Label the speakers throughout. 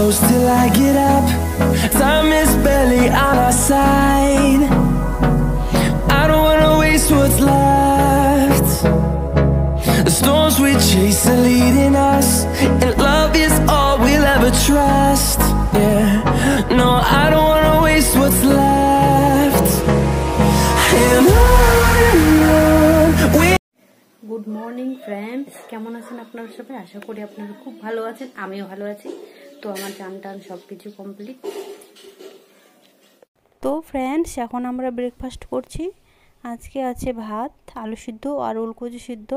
Speaker 1: close till I get up. Time is barely on our side. I don't wanna waste what's left. The storms we chase are leading us, and love is all we'll ever trust. Yeah, no, I don't wanna waste what's left. And on we
Speaker 2: good morning friends, কেমন আছেন আপনারা সবাই? আশা করি আপনারা খুব ভালো আছেন, আমিও ভালো আছি। তো আমার চান টান সব কিছু কমপ্লিট। তো ফ্রেন্ডস, এখন আমরা ব্রেকফাস্ট করছি। আজকে আছে ভাত, আলু সিদ্ধ আর ওলকচু সিদ্ধ,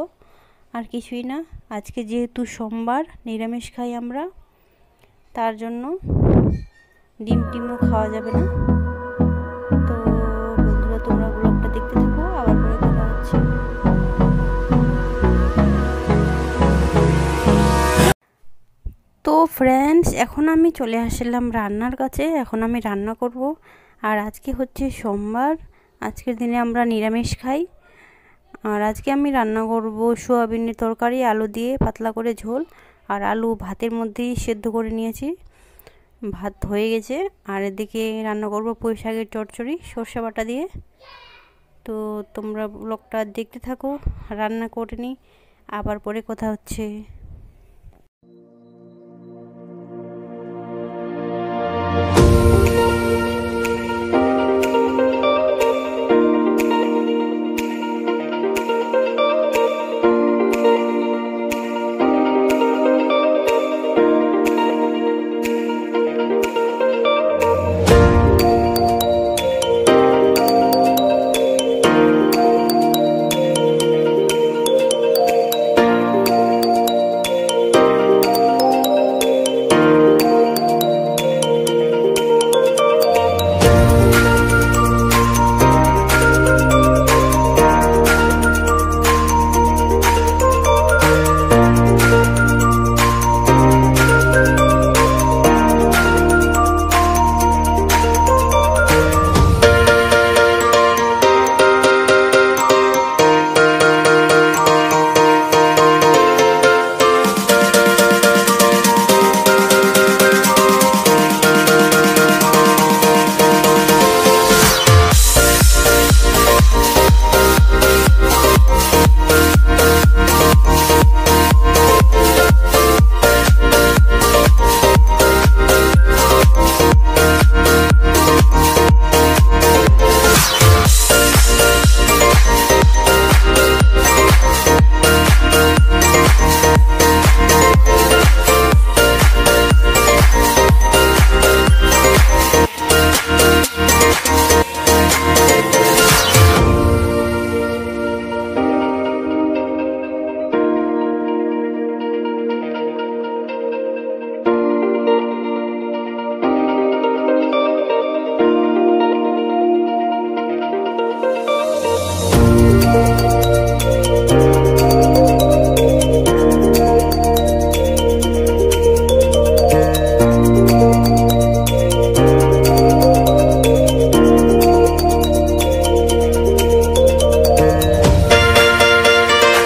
Speaker 2: আর কিছুই না। আজকে যেহেতু সোমবার, নিরামিষ খাই আমরা, তার জন্য ডিম টিমও খাওয়া যাবে না। তো বন্ধুরা, তোমরা ব্লগটা দেখতে থাকো, আবার পরে কথা হচ্ছে। তো ফ্রেন্ডস, এখন আমি চলে আসলাম রান্নার কাছে। এখন আমি রান্না করব। আর আজকে হচ্ছে সোমবার, আজকের দিনে আমরা নিরামিষ খাই। আর আজকে আমি রান্না করব সোয়াবিনের তরকারি, আলু দিয়ে পাতলা করে ঝোল। আর আলু ভাতের মধ্যেই সেদ্ধ করে নিয়েছি, ভাত হয়ে গেছে। আর এদিকে রান্না করব পুঁই শাকের চচ্চড়ি সর্ষে বাটা দিয়ে। তো তোমরা ব্লগটা দেখতে থাকো, রান্না করে নিই, আবার পরে কথা হচ্ছে।